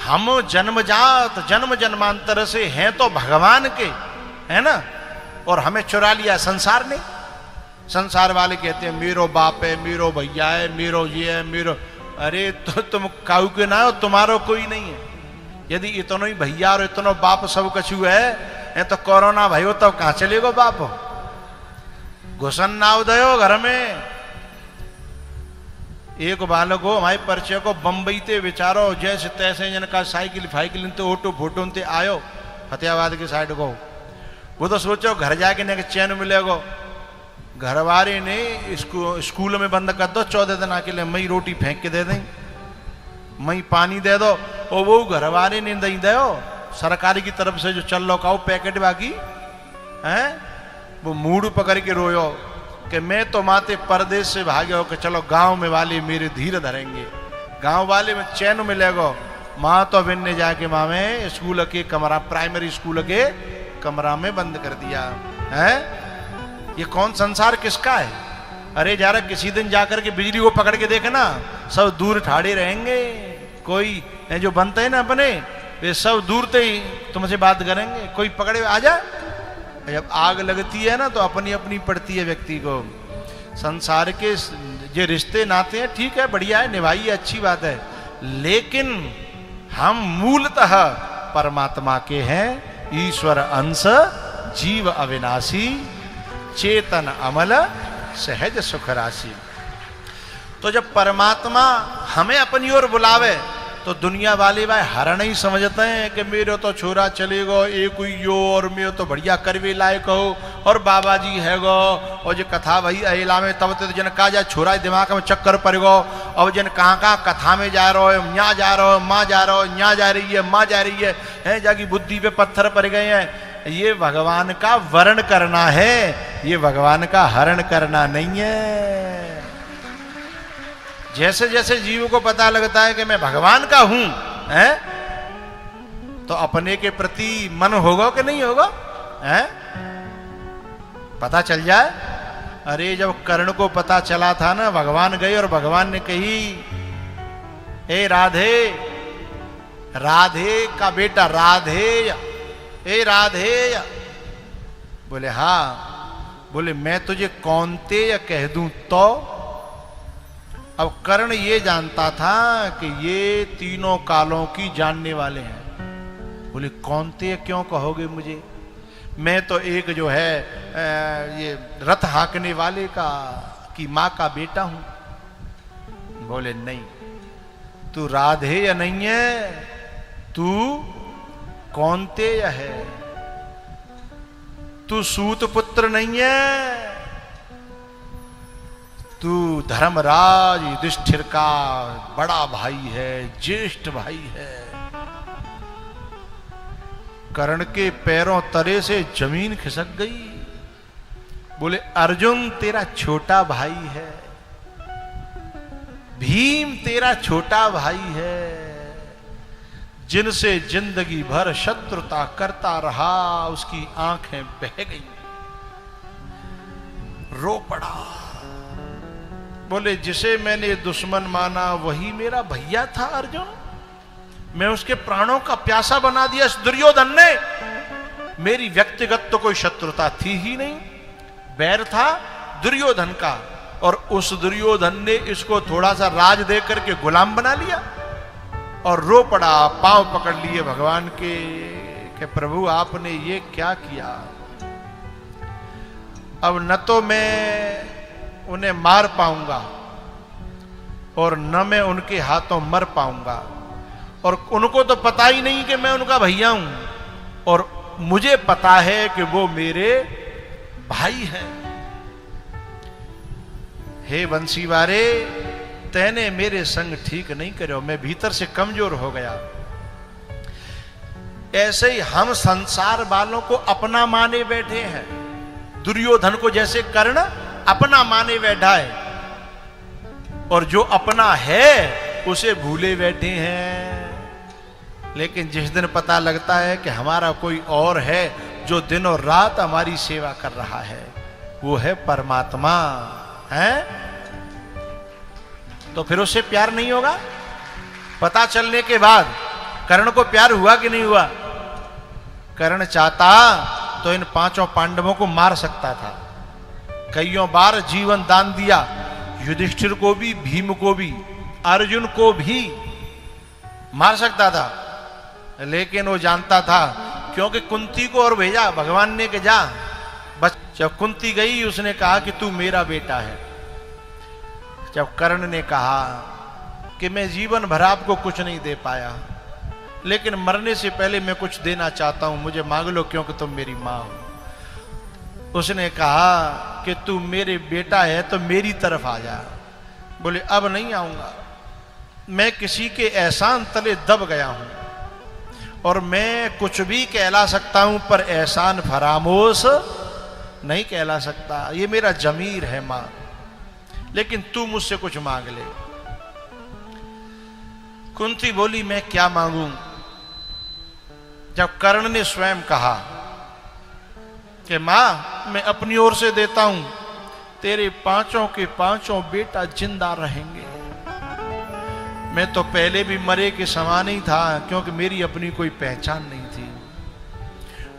हम जन्मजात जन्म जन्मांतर से हैं तो भगवान के, है ना, और हमें चुरा लिया संसार ने। संसार वाले कहते हैं मेरो बाप है, मेरो भैया है, मेरो ये है, मेरो, अरे तो तुम काऊ के ना हो, तुम्हारो कोई नहीं है। यदि इतनो ही भैया और इतनो बाप सब कछु है तो कोरोना भयो तब कहां चलेगो बाप, घुसन ना उदयो घर में। एक बालक हो हमारे परिचय को बंबई ते विचारो जैसे तैसे जिनका साइकिल फाइकिल तो ऑटो फोटो ते आयो फतेहाबाद के साइड को, वो तो सोचो घर जाके न चैन मिलेगो। घर वाले ने स्कूल में बंद कर दो 14 दिन के लिए, मई रोटी फेंक के दे दें, मई पानी दे दो, और वो घर वाले ने दे दो सरकारी की तरफ से जो चल लो का पैकेट बाकी है। वो मूड पकड़ के रोयो कि मैं तो माते परदेश से भागे हो कि चलो गांव में वाले मेरे धीर धरेंगे, गांव वाले में चैन मिलेगो। माँ तो बिन ने जाके माँ में स्कूल के कमरा, प्राइमरी स्कूल के कमरा में बंद कर दिया है। ये कौन संसार किसका है? अरे जरा किसी दिन जाकर के बिजली को पकड़ के देखे ना, सब दूर ठाड़े रहेंगे। कोई जो बनते हैं ना अपने, वे सब दूर से ही तुमसे बात करेंगे। कोई पकड़े आ जा, जब आग लगती है ना तो अपनी अपनी पड़ती है व्यक्ति को। संसार के जो रिश्ते नाते हैं ठीक है, बढ़िया है, निभाइए, अच्छी बात है, लेकिन हम मूलतः परमात्मा के हैं। ईश्वर अंश जीव अविनाशी, चेतन अमल सहज सुख राशि। तो जब परमात्मा हमें अपनी ओर बुलावे तो दुनिया वाले भाई हरण ही समझते हैं कि मेरे तो छोरा चलेगो एक हुई यो, और मेरे तो बढ़िया करवे लायक हो, और बाबा जी है गो, और जो कथा वही अहिला में तब तो जन कहा जाए छोरा दिमाग में चक्कर पड़ गो, और जन कहाँ कथा में जा रहे हो, यहाँ जा रहे हो, माँ जा रहे हो, यहाँ जा रही है, माँ जा रही है, जाकी बुद्धि पे पत्थर पड़ गए हैं। ये भगवान का वर्ण करना है, ये भगवान का हरण करना नहीं है। जैसे जैसे जीव को पता लगता है कि मैं भगवान का हूं, है, तो अपने के प्रति मन होगा कि नहीं होगा, है? पता चल जाए। अरे जब कर्ण को पता चला था ना, भगवान गए और भगवान ने कही, ए राधे, राधे का बेटा राधे, ए राधे, बोले हाँ, बोले मैं तुझे कौनते या कह दूं तो। अब कर्ण ये जानता था कि ये तीनों कालों की जानने वाले हैं। बोले कौनते क्यों कहोगे मुझे, मैं तो एक जो है ये रथ हाँकने वाले का की माँ का बेटा हूं। बोले नहीं, तू राधे या नहीं है, तू कौनते या है, तू सूत पुत्र नहीं है, तू धर्मराज युधिष्ठिर का बड़ा भाई है, ज्येष्ठ भाई है। कर्ण के पैरों तले से जमीन खिसक गई। बोले अर्जुन तेरा छोटा भाई है, भीम तेरा छोटा भाई है, जिनसे जिंदगी भर शत्रुता करता रहा, उसकी आंखें बह गई, रो पड़ा। बोले जिसे मैंने दुश्मन माना वही मेरा भैया था अर्जुन, मैं उसके प्राणों का प्यासा बना दिया इस दुर्योधन ने। मेरी व्यक्तिगत तो कोई शत्रुता थी ही नहीं, बैर था दुर्योधन का, और उस दुर्योधन ने इसको थोड़ा सा राज दे करके गुलाम बना लिया। और रो पड़ा, पांव पकड़ लिए भगवान के कि प्रभु आपने ये क्या किया। अब न तो मैं उन्हें मार पाऊंगा और न मैं उनके हाथों मर पाऊंगा, और उनको तो पता ही नहीं कि मैं उनका भैया हूं, और मुझे पता है कि वो मेरे भाई हैं। हे बंसीवारे, तैने मेरे संग ठीक नहीं करो, मैं भीतर से कमजोर हो गया। ऐसे ही हम संसार वालों को अपना माने बैठे हैं। दुर्योधन को जैसे कर्ण अपना माने बैठा है, और जो अपना है उसे भूले बैठे हैं। लेकिन जिस दिन पता लगता है कि हमारा कोई और है जो दिन और रात हमारी सेवा कर रहा है, वो है परमात्मा, है, तो फिर उससे प्यार नहीं होगा। पता चलने के बाद कर्ण को प्यार हुआ कि नहीं हुआ? कर्ण चाहता तो इन पांचों पांडवों को मार सकता था, कईयों बार जीवन दान दिया, युधिष्ठिर को भी, भीम को भी, अर्जुन को भी मार सकता था, लेकिन वो जानता था, क्योंकि कुंती को और भेजा भगवान ने कि जा। बस जब कुंती गई उसने कहा कि तू मेरा बेटा है। जब कर्ण ने कहा कि मैं जीवन भर आपको कुछ नहीं दे पाया, लेकिन मरने से पहले मैं कुछ देना चाहता हूं, मुझे मांग लो क्योंकि तुम मेरी मां हो। उसने कहा कि तू मेरे बेटा है तो मेरी तरफ आ जा। बोले अब नहीं आऊंगा, मैं किसी के एहसान तले दब गया हूं और मैं कुछ भी कहला सकता हूं पर एहसान फरामोश नहीं कहला सकता, ये मेरा जमीर है मां, लेकिन तू मुझसे कुछ मांग ले। कुंती बोली मैं क्या मांगूं? जब कर्ण ने स्वयं कहा कि मां मैं अपनी ओर से देता हूं, तेरे पांचों के पांचों बेटा जिंदा रहेंगे। मैं तो पहले भी मरे के समान ही था, क्योंकि मेरी अपनी कोई पहचान नहीं थी,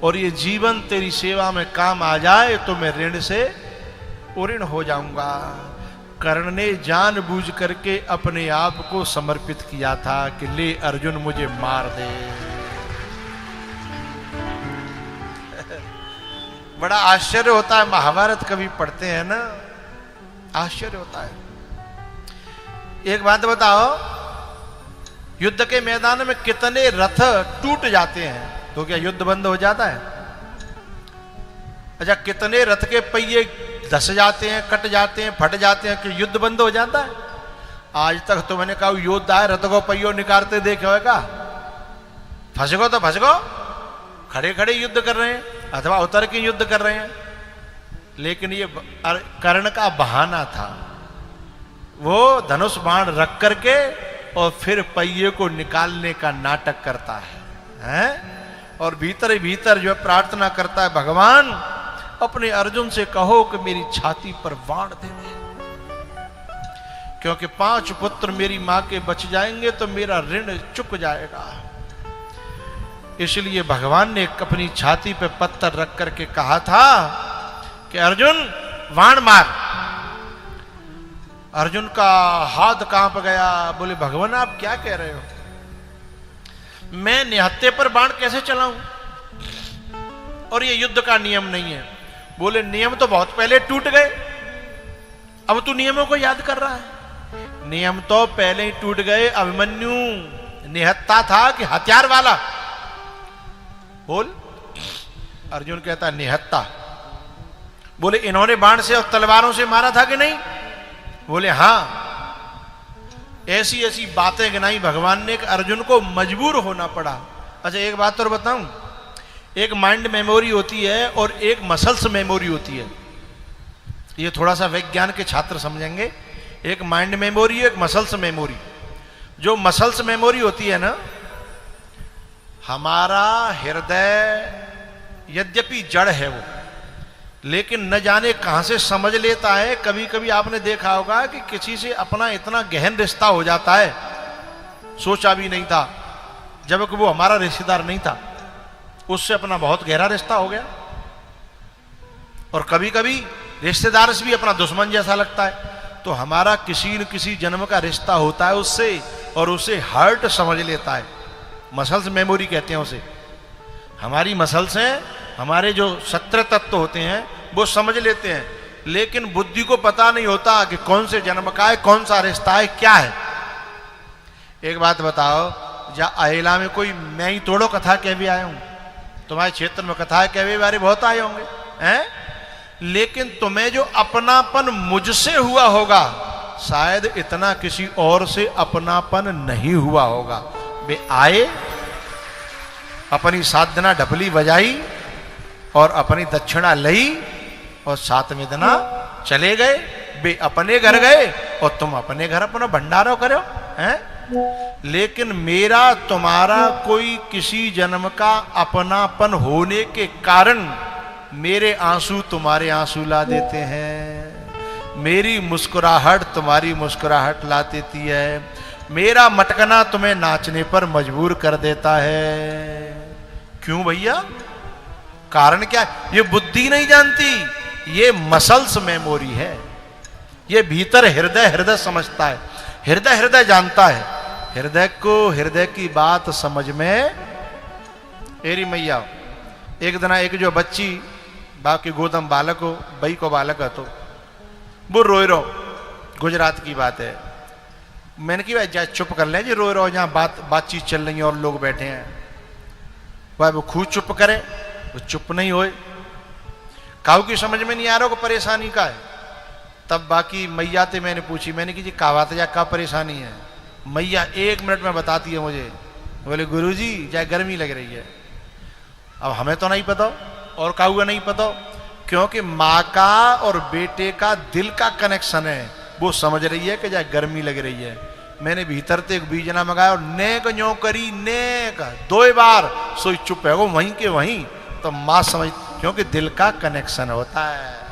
और ये जीवन तेरी सेवा में काम आ जाए तो मैं ऋण से उऋण हो जाऊंगा। कर्ण ने जानबूझ करके अपने आप को समर्पित किया था कि ले अर्जुन मुझे मार दे। बड़ा आश्चर्य होता है, महाभारत कभी पढ़ते हैं ना, आश्चर्य होता है। एक बात बताओ, युद्ध के मैदान में कितने रथ टूट जाते हैं तो क्या युद्ध बंद हो जाता है? अच्छा, कितने रथ के पहिए धस जाते हैं, कट जाते हैं, फट जाते हैं कि युद्ध बंद हो जाता है? आज तक तो मैंने कहा योद्धा है रथ को पहियों निकालते देखे होगा? फंस गो तो फंस गो, खड़े खड़े युद्ध कर रहे हैं अथवा उतर के युद्ध कर रहे हैं। लेकिन ये कर्ण का बहाना था, वो धनुष बाण रख करके और फिर पहिए को निकालने का नाटक करता है? और भीतर ही भीतर जो प्रार्थना करता है, भगवान अपने अर्जुन से कहो कि मेरी छाती पर बाण दे दे, क्योंकि 5 पुत्र मेरी मां के बच जाएंगे तो मेरा ऋण चुक जाएगा। इसलिए भगवान ने अपनी छाती पे पत्थर रख करके कहा था कि अर्जुन बाण मार। अर्जुन का हाथ कांप गया, बोले भगवान आप क्या कह रहे हो? मैं निहत्थे पर बाण कैसे चलाऊं? और ये युद्ध का नियम नहीं है। बोले नियम तो बहुत पहले टूट गए, अब तू नियमों को याद कर रहा है? नियम तो पहले ही टूट गए। अभिमन्यु निहत्था था कि हथियार वाला? बोल। अर्जुन कहता निहत्था। बोले इन्होंने बाण से और तलवारों से मारा था कि नहीं? बोले हां। ऐसी ऐसी बातें गिनाई भगवान ने कि अर्जुन को मजबूर होना पड़ा। अच्छा एक बात तो बताऊं, एक माइंड मेमोरी होती है और एक मसल्स मेमोरी होती है। ये थोड़ा सा विज्ञान के छात्र समझेंगे। एक माइंड मेमोरी, एक मसल्स मेमोरी। जो मसल्स मेमोरी होती है ना, हमारा हृदय यद्यपि जड़ है वो, लेकिन न जाने कहां से समझ लेता है। कभी कभी आपने देखा होगा कि किसी से अपना इतना गहन रिश्ता हो जाता है, सोचा भी नहीं था, जबकि वो हमारा रिश्तेदार नहीं था, उससे अपना बहुत गहरा रिश्ता हो गया। और कभी कभी रिश्तेदार से भी अपना दुश्मन जैसा लगता है। तो हमारा किसी न किसी जन्म का रिश्ता होता है उससे, और उसे हर्ट समझ लेता है। मसल्स मेमोरी कहते हैं उसे। हमारी मसल्स हैं, हमारे जो 17 तत्व होते हैं वो समझ लेते हैं, लेकिन बुद्धि को पता नहीं होता कि कौन से जन्म का है, कौन सा रिश्ता है, क्या है। एक बात बताओ, जा अहिला में कोई मैं ही तोड़ो कथा कह भी आया हूं? तुम्हारे क्षेत्र में कथा कह भी बारे बहुत आए होंगे हैं, लेकिन तुम्हें जो अपनापन मुझसे हुआ होगा, शायद इतना किसी और से अपनापन नहीं हुआ होगा। वे आए, अपनी साधना ढपली बजाई और अपनी दक्षिणा लई और 7वें दिन चले गए। वे अपने घर गए और तुम अपने घर अपना भंडारा करो हैं। लेकिन मेरा तुम्हारा कोई किसी जन्म का अपनापन होने के कारण मेरे आंसू तुम्हारे आंसू ला देते हैं, मेरी मुस्कुराहट तुम्हारी मुस्कुराहट ला देती है। मेरा मटकना तुम्हें नाचने पर मजबूर कर देता है। क्यों भैया? कारण क्या है? ये बुद्धि नहीं जानती, ये मसल्स मेमोरी है। ये भीतर हृदय हृदय समझता है, हृदय हृदय जानता है। हृदय को हृदय की बात समझ में एरी मैया। एक दिन एक जो बच्ची बाकी गोदम बालक हो, बई को बालक है, तो वो रोए रो, गुजरात की बात है। मैंने कि भाई जा चुप कर ले जी, रोए रहो, जहाँ बातचीत चल रही है और लोग बैठे हैं। भाई वो खूब चुप करे, वो चुप नहीं होए। काऊ की समझ में नहीं आ रहा को परेशानी का है। तब बाकी मैया ते मैंने पूछी, मैंने कि जी का बात है, या का परेशानी है? मैया 1 मिनट में बताती है मुझे। बोले गुरुजी जा गर्मी लग रही है। अब हमें तो नहीं पता और काऊ का नहीं पता, क्योंकि माँ का और बेटे का दिल का कनेक्शन है। वो समझ रही है कि जा गर्मी लग रही है। मैंने भीतर से एक बीजना मंगाया और नेक न्यो करी, नेक 2 बार सोई चुप है वो वहीं के वहीं। तो माँ समझ, क्योंकि दिल का कनेक्शन होता है।